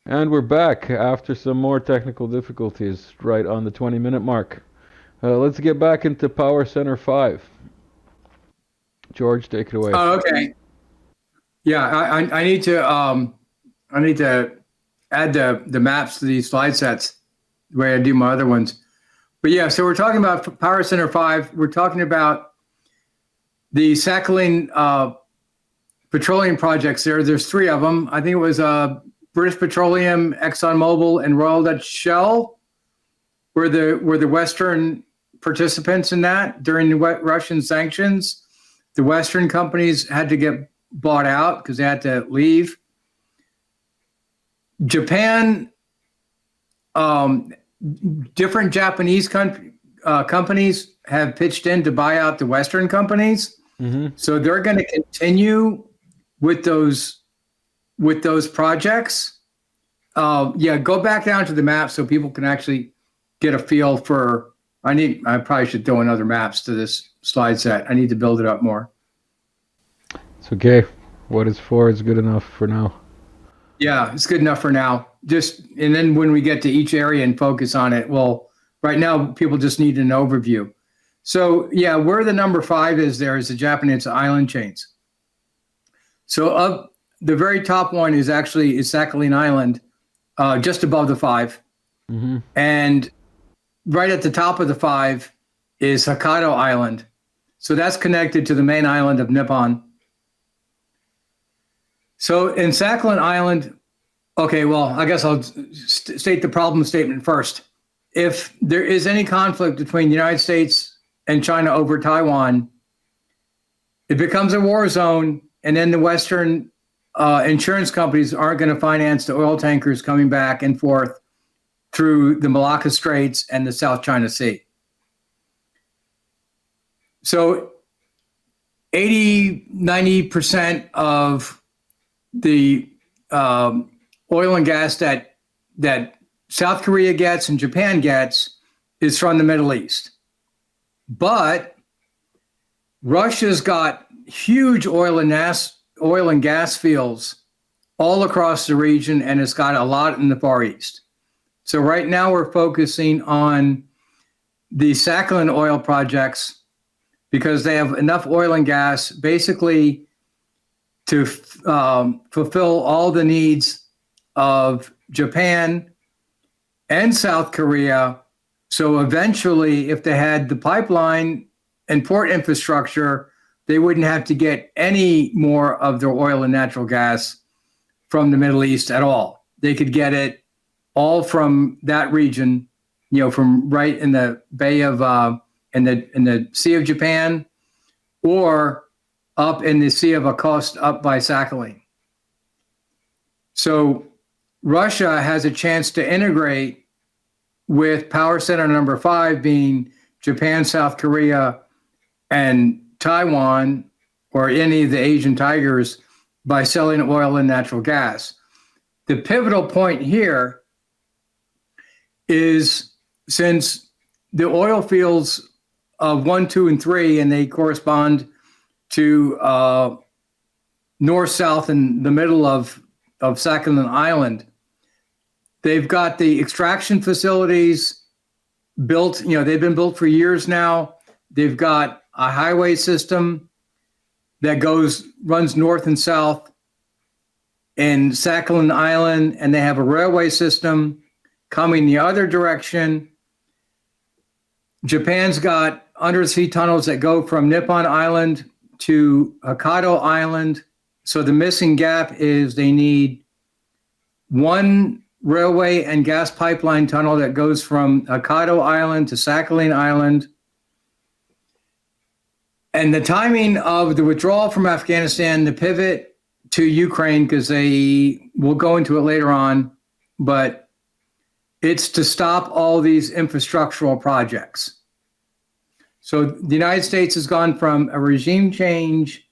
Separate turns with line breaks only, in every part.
And we're back after some more technical difficulties right on the 20-minute mark. Let's get back into Power Center 5. George, take it away.
Oh, okay. Yeah, I need to add the maps to these slide sets the way I do my other ones. But yeah, so we're talking about Power Center 5. We're talking about the Sakhalin petroleum projects there. There's three of them. I think it was British Petroleum, ExxonMobil, and Royal Dutch Shell were the Western participants in that during the Russian sanctions. The Western companies had to get bought out because they had to leave. Japan, different Japanese companies have pitched in to buy out the Western companies.
Mm-hmm.
So they're going to continue with those projects. Go back down to the map so people can actually get a feel for. I probably should throw in other maps to this slide set. I need to build it up more.
It's okay. What is for is good enough for now.
Yeah, it's good enough for now. And then when we get to each area and focus on it, well, right now people just need an overview. So yeah, where the number 5 is there is the Japanese island chains. So up the very top one is Sakhalin Island, just above the 5.
Mm-hmm.
And right at the top of the 5 is Hokkaido Island. So that's connected to the main island of Nippon. So in Sakhalin Island, okay, well, I guess I'll state the problem statement first. If there is any conflict between the United States and China over Taiwan, it becomes a war zone, and then the Western insurance companies aren't going to finance the oil tankers coming back and forth through the Malacca Straits and the South China Sea. So 80-90% of the oil and gas that South Korea gets and Japan gets is from the Middle East. But Russia's got huge oil and gas fields all across the region, and it's got a lot in the Far East. So right now we're focusing on the Sakhalin oil projects because they have enough oil and gas basically to fulfill all the needs of Japan and South Korea. So eventually, if they had the pipeline and port infrastructure, they wouldn't have to get any more of their oil and natural gas from the Middle East at all. They could get it all from that region, from right in the Bay of in the Sea of Japan, or up in the Sea of Okhotsk up by Sakhalin. So Russia has a chance to integrate with Power Center number 5 being Japan, South Korea, and Taiwan, or any of the Asian tigers, by selling oil and natural gas. The pivotal point here is, since the oil fields of 1, 2, and 3, and they correspond to north, south, and the middle of Sakhalin Island, they've got the extraction facilities built. They've been built for years now. They've got a highway system that runs north and south in Sakhalin Island, and they have a railway system coming the other direction. Japan's got undersea tunnels that go from Nippon Island to Hokkaido Island. So the missing gap is they need one railway and gas pipeline tunnel that goes from Hokkaido Island to Sakhalin Island. And the timing of the withdrawal from Afghanistan, the pivot to Ukraine, because we'll go into it later on, but it's to stop all these infrastructural projects. So the United States has gone from a regime change,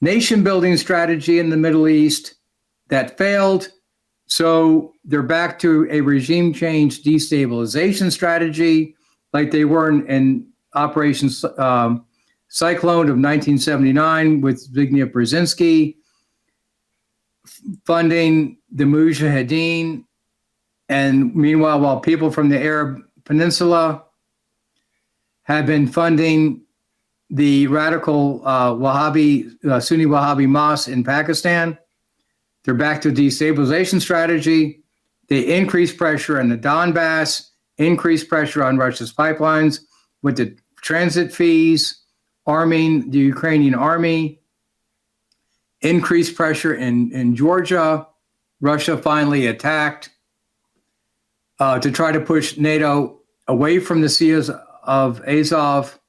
nation building strategy in the Middle East that failed. So they're back to a regime change destabilization strategy like they were in Operation Cyclone of 1979 with Zbigniew Brzezinski, funding the Mujahideen, and meanwhile, while people from the Arab Peninsula have been funding the radical Sunni Wahhabi mosques in Pakistan. They're back to destabilization strategy. They increase pressure in the Donbass, increase pressure on Russia's pipelines with the transit fees, arming the Ukrainian army, increased pressure in Georgia. Russia finally attacked to try to push NATO away from the Sea of Azov.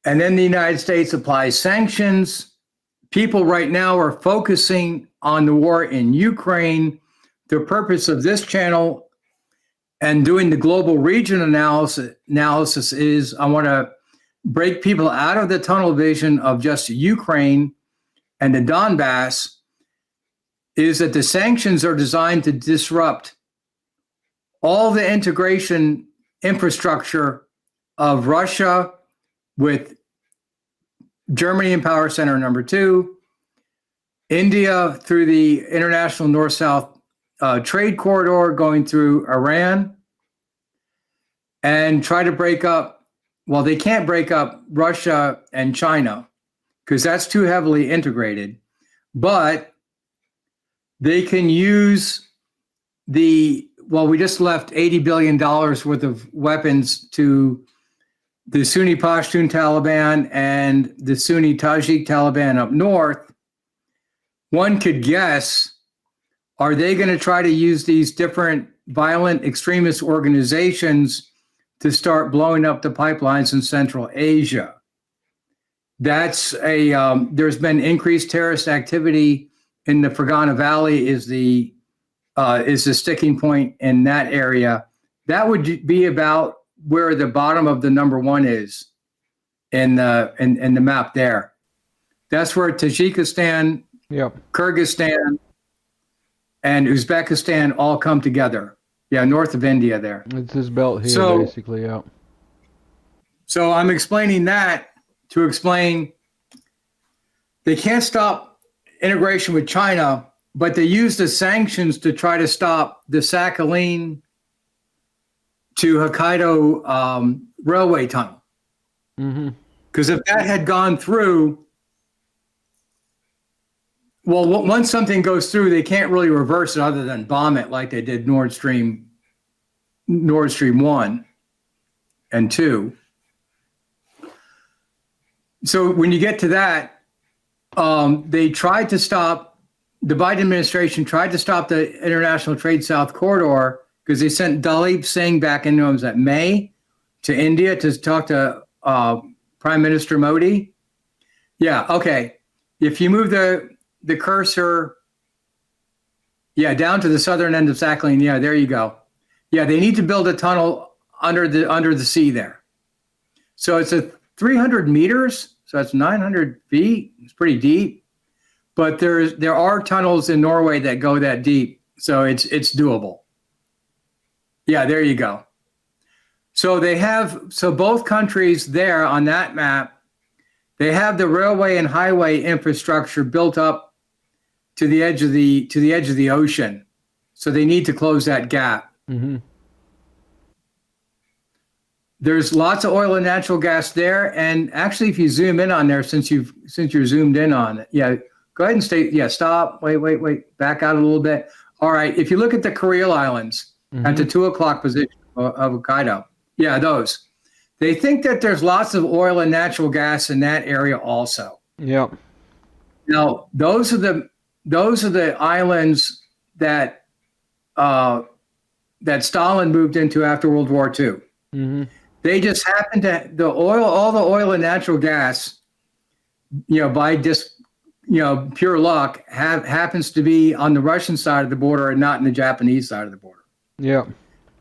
And then the United States applies sanctions. People right now are focusing on the war in Ukraine. The purpose of this channel and doing the global region analysis is I want to break people out of the tunnel vision of just Ukraine and the Donbass, is that the sanctions are designed to disrupt all the integration infrastructure of Russia with Germany in Power Center number 2, India through the international north-south trade corridor going through Iran, and try to break up, well, they can't break up Russia and China because that's too heavily integrated, but they can use we just left $80 billion worth of weapons to the Sunni Pashtun Taliban and the Sunni Tajik Taliban up north. One could guess, are they going to try to use these different violent extremist organizations to start blowing up the pipelines in Central Asia? That's there's been increased terrorist activity in the Fergana Valley is the sticking point in that area. That would be about where the bottom of the number 1 is in the map there. That's where Tajikistan, Kyrgyzstan, and Uzbekistan all come together. Yeah, north of India there.
It's this belt here, basically, yeah.
So I'm explaining that to explain they can't stop integration with China, but they use the sanctions to try to stop the Sakhalin to Hokkaido railway tunnel. Because if that had gone through, well, once something goes through, they can't really reverse it other than bomb it like they did Nord Stream 1 and 2. So when you get to that, they tried to stop, the Biden administration tried to stop the International Trade South Corridor because they sent Dalip Singh back in, was that May, to India to talk to Prime Minister Modi. Yeah, okay. If you move the cursor, down to the southern end of Sakhalin, there you go. Yeah, they need to build a tunnel under the sea there. So it's a 300 meters, so that's 900 feet. It's pretty deep, but there are tunnels in Norway that go that deep, so it's doable. Yeah, there you go. So both countries there on that map, they have the railway and highway infrastructure built up to the edge of the ocean. So they need to close that gap. There's lots of oil and natural gas there. And actually, if you zoom in on there, since you're zoomed in on it, go ahead and stay. Stop. Wait. Back out a little bit. All right. If you look at the Kuril Islands at the 2:00 position of Hokkaido, those. They think that there's lots of oil and natural gas in that area also.
Yeah.
Now, those are the islands that Stalin moved into after World War II. They just happen to all the oil and natural gas, by just pure luck, happens to be on the Russian side of the border and not in the Japanese side of the border.
Yeah.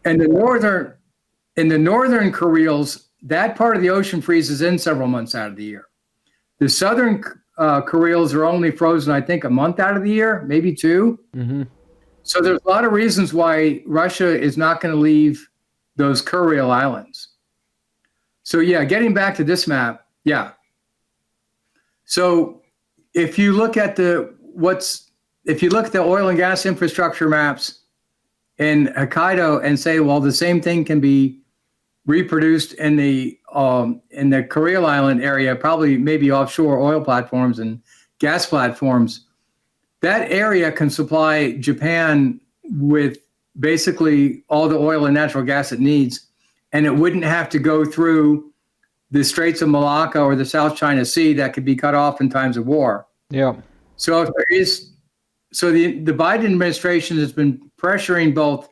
And in the northern Kurils, that part of the ocean freezes in several months out of the year. The southern Kurils are only frozen, I think, a month out of the year, maybe 2. So there's a lot of reasons why Russia is not going to leave those Kuril Islands. So getting back to this map, So if you look at what's if you look at the oil and gas infrastructure maps in Hokkaido and say, well, the same thing can be reproduced in the Kuril Island area, probably maybe offshore oil platforms and gas platforms, that area can supply Japan with basically all the oil and natural gas it needs, and it wouldn't have to go through the Straits of Malacca or the South China Sea that could be cut off in times of war.
Yeah.
So if there is, so the Biden administration has been pressuring both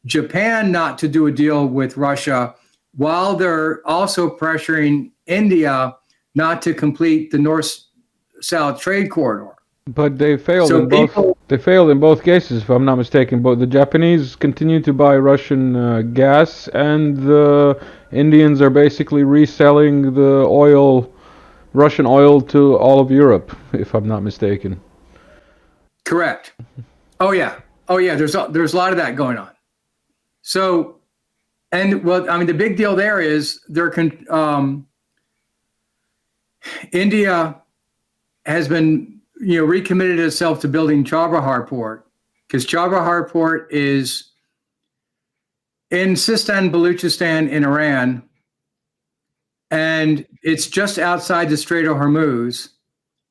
Japan not to do a deal with Russia, while they're also pressuring India not to complete the North-South trade corridor.
But they failed
So
in both.
people-
They failed in both cases, if I'm not mistaken. But the Japanese continue to buy Russian gas, and the Indians are basically reselling the Russian oil, to all of Europe, if I'm not mistaken.
Correct. Oh yeah. There's a lot of that going on. So, and well, I mean, the big deal there is India has been, recommitted itself to building Chabahar Port, because Chabahar Port is in Sistan, Baluchistan in Iran, and it's just outside the Strait of Hormuz.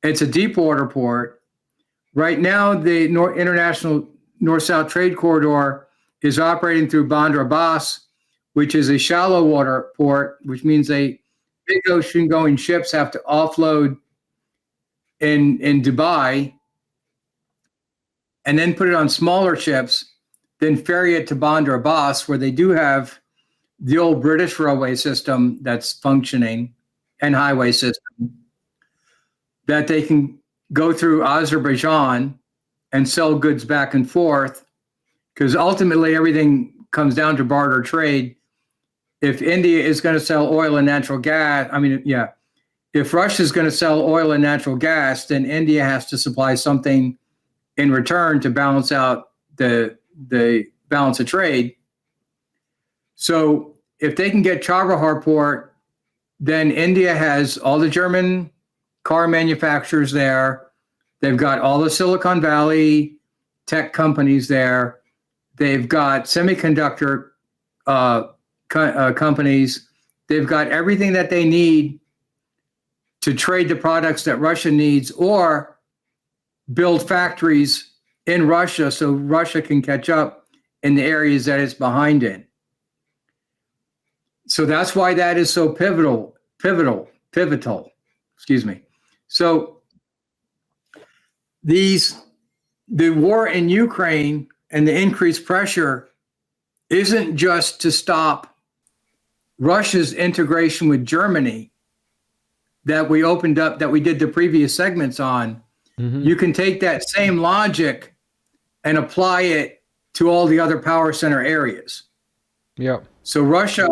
It's a deep water port. Right now, the international North-South trade corridor is operating through Bandar Abbas, which is a shallow water port, which means big ocean-going ships have to offload in Dubai and then put it on smaller ships, then ferry it to Bandar Abbas, where they do have the old British railway system that's functioning and highway system that they can go through Azerbaijan and sell goods back and forth, because ultimately everything comes down to barter trade. If India is going to sell oil and natural gas, if Russia is going to sell oil and natural gas, then India has to supply something in return to balance out the balance of trade. So if they can get Chabahar Port, then India has all the German car manufacturers there. They've got all the Silicon Valley tech companies there. They've got semiconductor companies. They've got everything that they need to trade the products that Russia needs, or build factories in Russia so Russia can catch up in the areas that it's behind in. So that's why that is so pivotal. Excuse me. So the war in Ukraine and the increased pressure isn't just to stop Russia's integration with Germany that we opened up, that we did the previous segments on. Mm-hmm. You can take that same logic and apply it to all the other power center areas.
Yeah.
So Russia,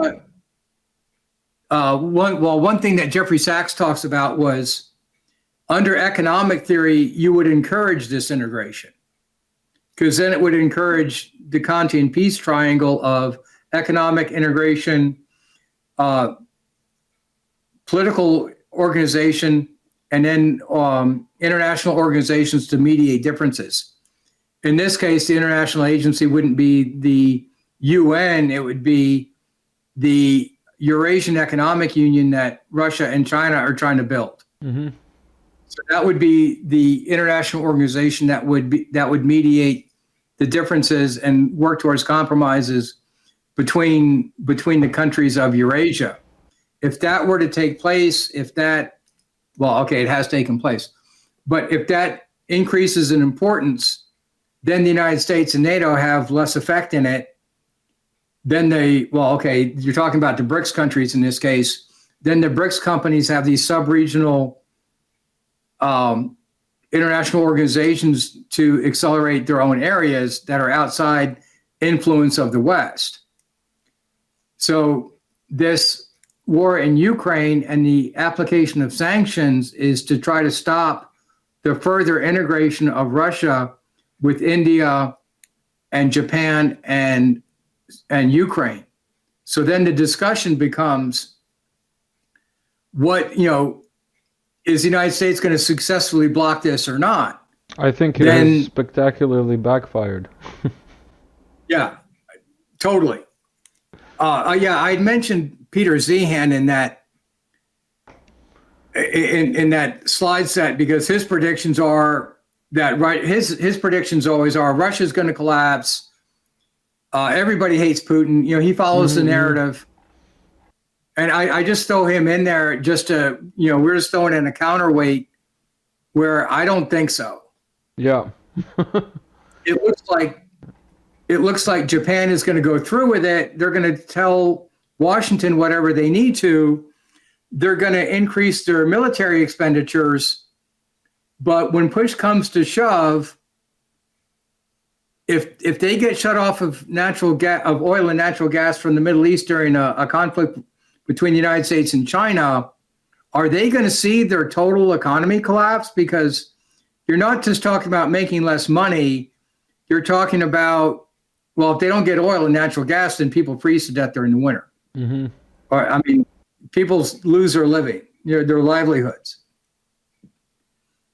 one thing that Jeffrey Sachs talks about was, under economic theory, you would encourage this integration, because then it would encourage the Kantian peace triangle of economic integration, political organization, and then international organizations to mediate differences. In this case, the international agency wouldn't be the UN, it would be the Eurasian Economic Union that Russia and China are trying to build. Mm-hmm. So that would be the international organization that would mediate the differences and work towards compromises between the countries of Eurasia. If that were to take place, it has taken place. But if that increases in importance, then the United States and NATO have less effect in it. Then you're talking about the BRICS countries in this case. Then the BRICS companies have these sub-regional international organizations to accelerate their own areas that are outside influence of the West. So this war in Ukraine and the application of sanctions is to try to stop the further integration of Russia with India and Japan and Ukraine. So then the discussion becomes, is the United States going to successfully block this or not?
I think it has
then
spectacularly backfired.
yeah, totally. Yeah, I had mentioned Peter Zehan in that slide set because his predictions are that his predictions always are Russia's going to collapse. Everybody hates Putin. He follows the
Hmm.
narrative, and I just throw him in there just to we're just throwing in a counterweight where I don't think so.
Yeah.
It looks like Japan is going to go through with it. They're going to tell Washington whatever they need to. They're going to increase their military expenditures, but when push comes to shove, if they get shut off of oil and natural gas from the Middle East during a conflict between the United States and China, are they going to see their total economy collapse? Because you're not just talking about making less money. You're talking about, well, if they don't get oil and natural gas, then people freeze to death during the winter.
Hmm.
Or, I mean, people lose their living, their livelihoods.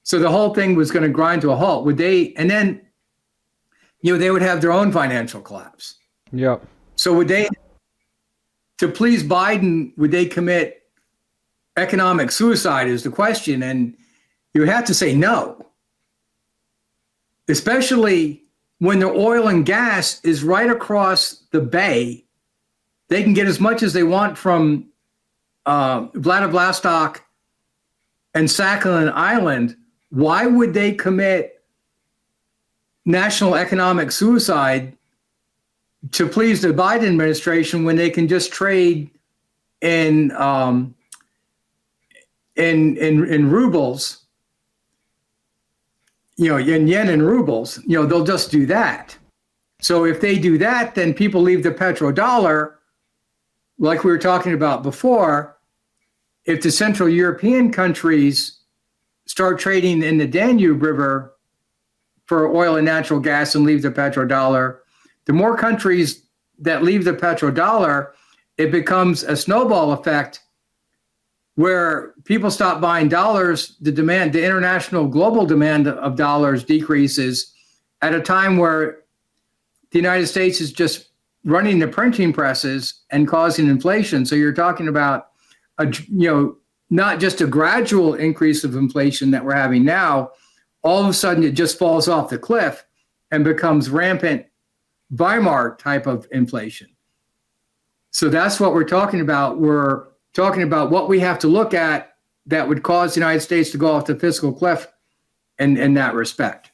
So the whole thing was going to grind to a halt. And then, they would have their own financial collapse.
Yeah.
So to please Biden, would they commit economic suicide is the question. And you would have to say no, especially when the oil and gas is right across the bay. They can get as much as they want from Vladivostok and Sakhalin Island. Why would they commit national economic suicide to please the Biden administration when they can just trade in rubles, in yen and rubles? They'll just do that. So if they do that, then people leave the petrodollar, like we were talking about before. If the Central European countries start trading in the Danube River for oil and natural gas and leave the petrodollar, the more countries that leave the petrodollar, it becomes a snowball effect where people stop buying dollars. The international global demand of dollars decreases at a time where the United States is just running the printing presses and causing inflation. So you're talking about not just a gradual increase of inflation that we're having now. All of a sudden, it just falls off the cliff and becomes rampant Weimar type of inflation. So that's what we're talking about. We're talking about what we have to look at that would cause the United States to go off the fiscal cliff in that respect.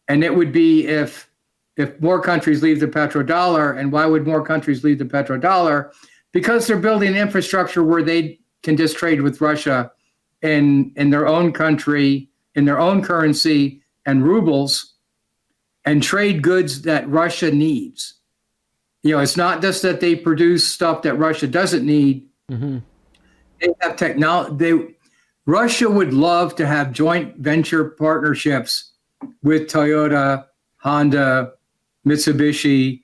And it would be if more countries leave the petrodollar. And why would more countries leave the petrodollar? Because they're building infrastructure where they can just trade with Russia in their own country, in their own currency and rubles, and trade goods that Russia needs. It's not just that they produce stuff that Russia doesn't need.
Hmm.
They have technology. Russia would love to have joint venture partnerships with Toyota, Honda, Mitsubishi.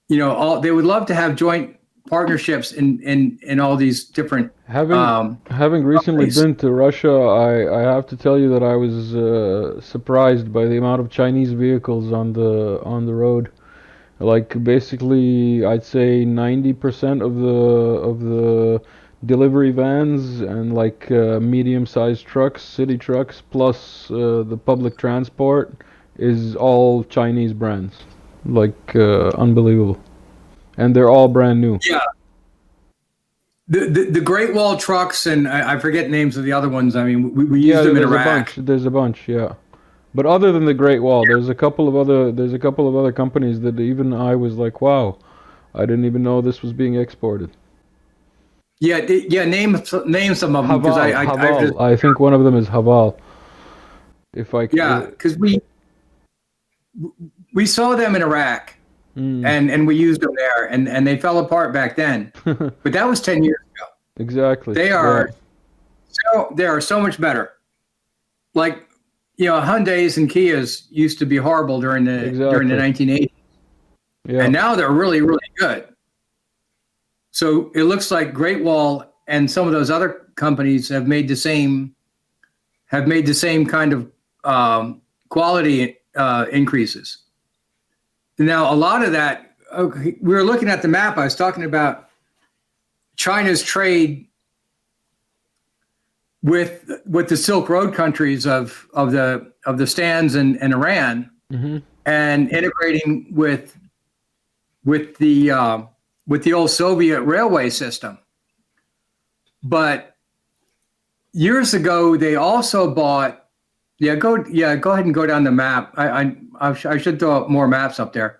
They would love to have joint partnerships in all these different.
Having recently
companies.
been to Russia, I have to tell you that I was surprised by the amount of Chinese vehicles on the road. Like basically, I'd say 90% of the delivery vans and like medium-sized trucks, city trucks, plus the public transport is all Chinese brands. Like unbelievable, and they're all brand new.
Yeah, the Great Wall trucks, and I forget names of the other ones. I mean, we
Yeah,
used them in
there's a
Iraq.
bunch. There's a bunch. Yeah. But other than the Great Wall, there's a couple of other companies that even I was like, wow, I didn't even know this was being exported.
Yeah, yeah. Name some of them because I just,
Haval. I think one of them is Haval. If I
yeah, because we saw them in Iraq
mm,
and we used them there and they fell apart back then. But that was 10 years ago.
exactly.
They
Yeah.
are so much better. Like Hyundais and Kias used to be horrible during the
Exactly.
1980s,
Yeah.
and now they're really really good. So it looks like Great Wall and some of those other companies have made the same kind of quality increases. Now, a lot of that, we were looking at the map. I was talking about China's trade with the Silk Road countries of the Stans and Iran, and integrating with the old Soviet railway system. But years ago, they also bought. Go ahead and go down the map. I should throw up more maps up there.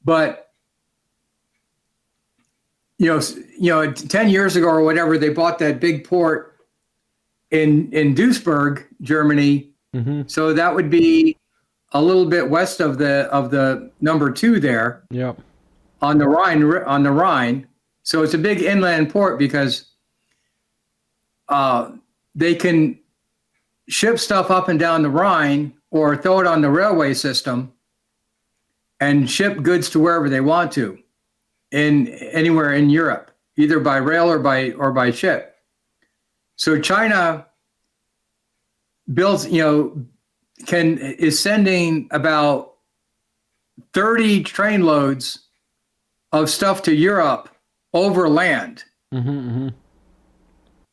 But 10 years ago or whatever, they bought that big port in Duisburg, Germany. So that would be a little bit west of the number 2 there.
Yep.
On the Rhine. So it's a big inland port because they can ship stuff up and down the Rhine or throw it on the railway system and ship goods to wherever they want to anywhere in Europe, either by rail or by ship. So China is sending about 30 train loads of stuff to Europe over land.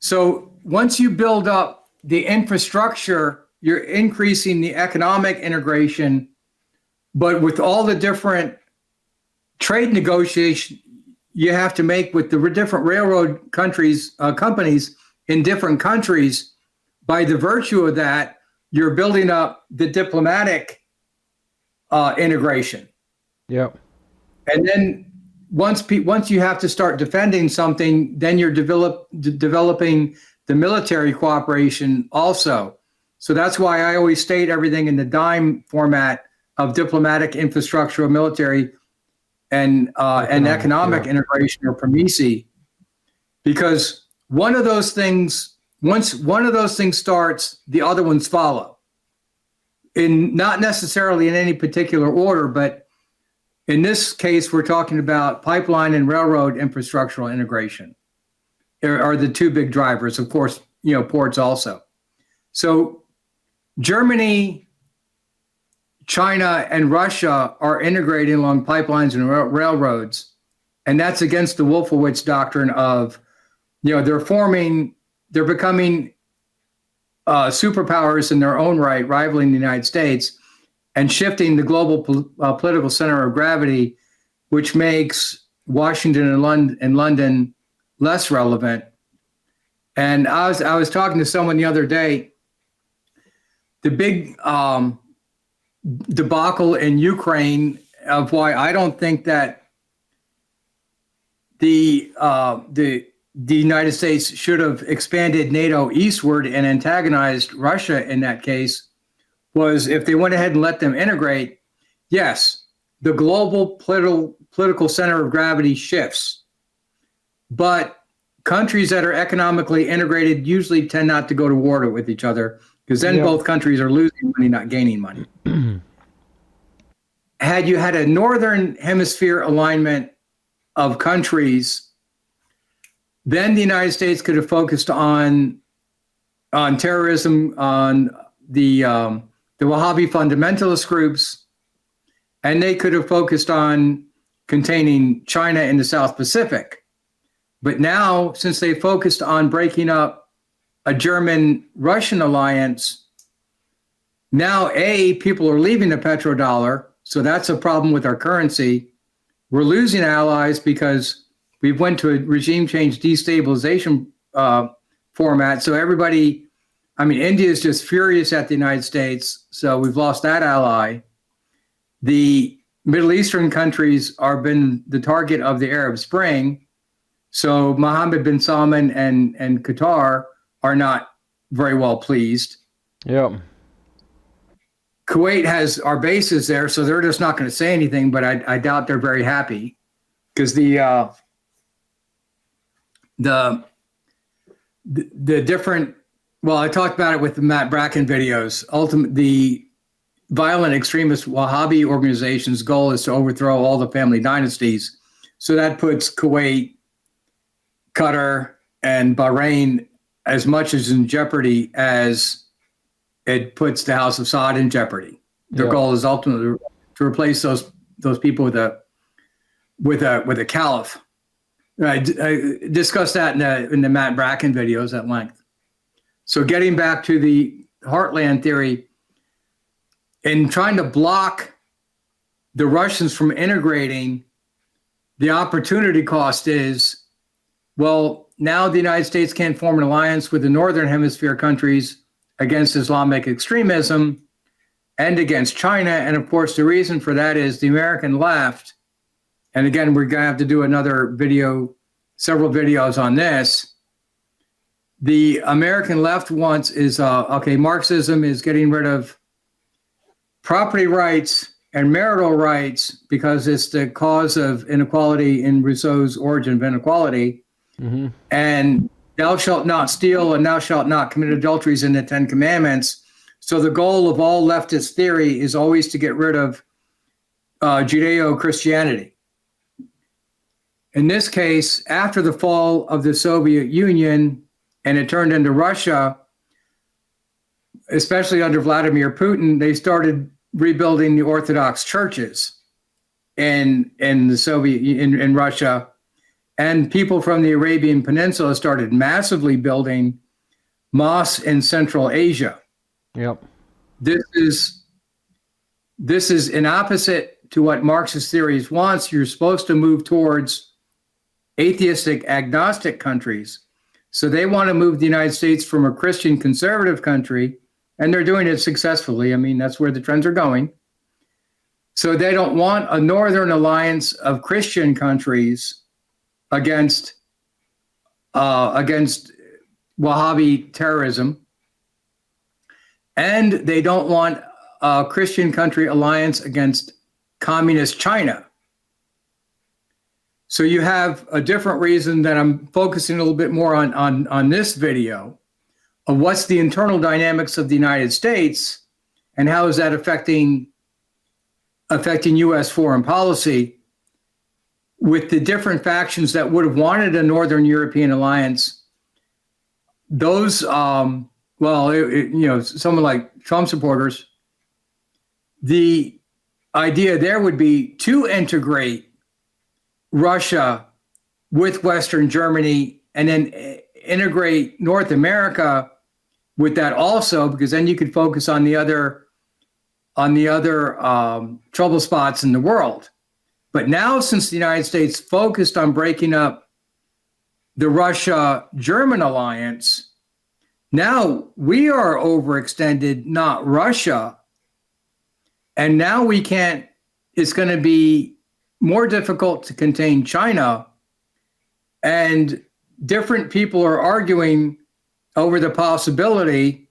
So once you build up the infrastructure, you're increasing the economic integration, but with all the different trade negotiations you have to make with the different railroad companies in different countries, by the virtue of that, you're building up the diplomatic integration.
Yep.
And then once you have to start defending something, then you're developing the military cooperation also. So that's why I always state everything in the DIME format of diplomatic, infrastructural, military, and economic integration, or PROMISI, because one of those things, once one of those things starts, the other ones follow. Not necessarily in any particular order, but in this case, we're talking about pipeline and railroad infrastructural integration are the 2 big drivers. Of course, ports also. So Germany, China, and Russia are integrating along pipelines and railroads, and that's against the Wolfowitz doctrine of, they're becoming superpowers in their own right, rivaling the United States, and shifting the global political center of gravity, which makes Washington and London less relevant. And I was talking to someone the other day. The big debacle in Ukraine of why I don't think that the United States should have expanded NATO eastward and antagonized Russia in that case was, if they went ahead and let them integrate, yes, the global political center of gravity shifts. But countries that are economically integrated usually tend not to go to war with each other, because then both countries are losing money, not gaining money. Had you had a northern hemisphere alignment of countries, then the United States could have focused on terrorism, on the Wahhabi fundamentalist groups, and they could have focused on containing China in the South Pacific. But now, since they focused on breaking up a German-Russian alliance, now, people are leaving the petrodollar, so that's a problem with our currency. We're losing allies because we went to a regime change destabilization format. So India is just furious at the United States, so we've lost that ally. The Middle Eastern countries are been the target of the Arab Spring, so Mohammed bin Salman and Qatar are not very well pleased.
Yeah.
Kuwait has our bases there, so they're just not going to say anything, but I doubt they're very happy, because the different, well, I talked about it with the Matt Bracken videos. The violent extremist Wahhabi organization's goal is to overthrow all the family dynasties. So that puts Kuwait, Qatar, and Bahrain as much as in jeopardy as it puts the House of Saud in jeopardy. Their
Yeah.
goal is ultimately to replace those people with a caliph. I discussed that in the Matt Bracken videos at length. So getting back to the Heartland theory, in trying to block the Russians from integrating, the opportunity cost is, well, now the United States can't form an alliance with the Northern Hemisphere countries against Islamic extremism and against China. And of course, the reason for that is the American left. And again, we're going to have to do another video, several videos on this. The American left wants is, Marxism is getting rid of property rights and marital rights because it's the cause of inequality in Rousseau's Origin of Inequality.
Mm-hmm.
And thou shalt not steal and thou shalt not commit adulteries in the Ten Commandments. So the goal of all leftist theory is always to get rid of Judeo-Christianity. In this case, after the fall of the Soviet Union and it turned into Russia, especially under Vladimir Putin, they started rebuilding the Orthodox churches in Russia, and people from the Arabian Peninsula started massively building mosques in Central Asia.
Yep.
This is an opposite to what Marxist theories wants. You're supposed to move towards atheistic, agnostic countries. So they want to move the United States from a Christian conservative country, and they're doing it successfully. I mean, that's where the trends are going. So they don't want a northern alliance of Christian countries against Wahhabi terrorism. And they don't want a Christian country alliance against communist China. So you have a different reason that I'm focusing a little bit more on this video of what's the internal dynamics of the United States and how is that affecting U.S. foreign policy with the different factions that would have wanted a Northern European alliance. Those, someone like Trump supporters, the idea there would be to integrate Russia with Western Germany and then integrate North America with that also, because then you could focus on the other trouble spots in the world. But now, since the United States focused on breaking up the Russia-German alliance, now we are overextended, not Russia. And now it's going to be more difficult to contain China. And different people are arguing over the possibility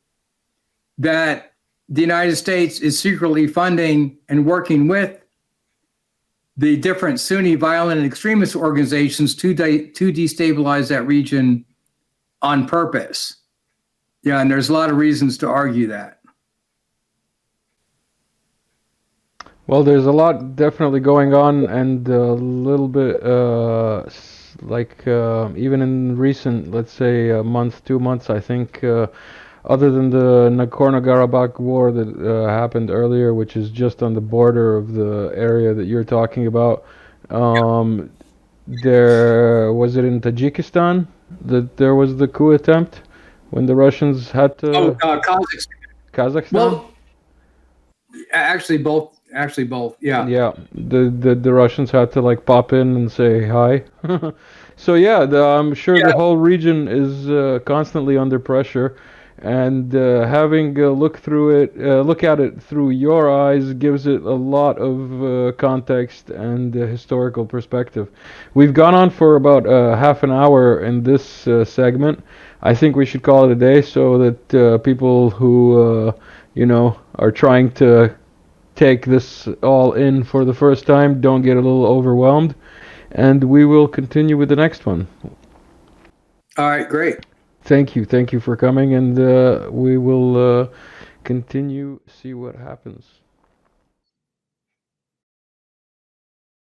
that the United States is secretly funding and working with the different Sunni violent and extremist organizations to destabilize that region on purpose. Yeah, and there's a lot of reasons to argue that.
Well, there's a lot definitely going on, and a little bit even in recent, let's say, a month, 2 months, I think, other than the Nagorno-Karabakh war that happened earlier, which is just on the border of the area that you're talking about, there was it in Tajikistan that there was the coup attempt when the Russians had to...
Kazakhstan.
Kazakhstan?
Well, actually both, yeah.
Yeah, the Russians had to like pop in and say hi. So yeah, I'm sure the whole region is constantly under pressure, and having a look at it through your eyes gives it a lot of context and historical perspective. We've gone on for about half an hour in this segment. I think we should call it a day so that people who are trying to take this all in for the first time don't get a little overwhelmed, and we will continue with the next one.
All right, great.
Thank you for coming, and we will continue, see what happens.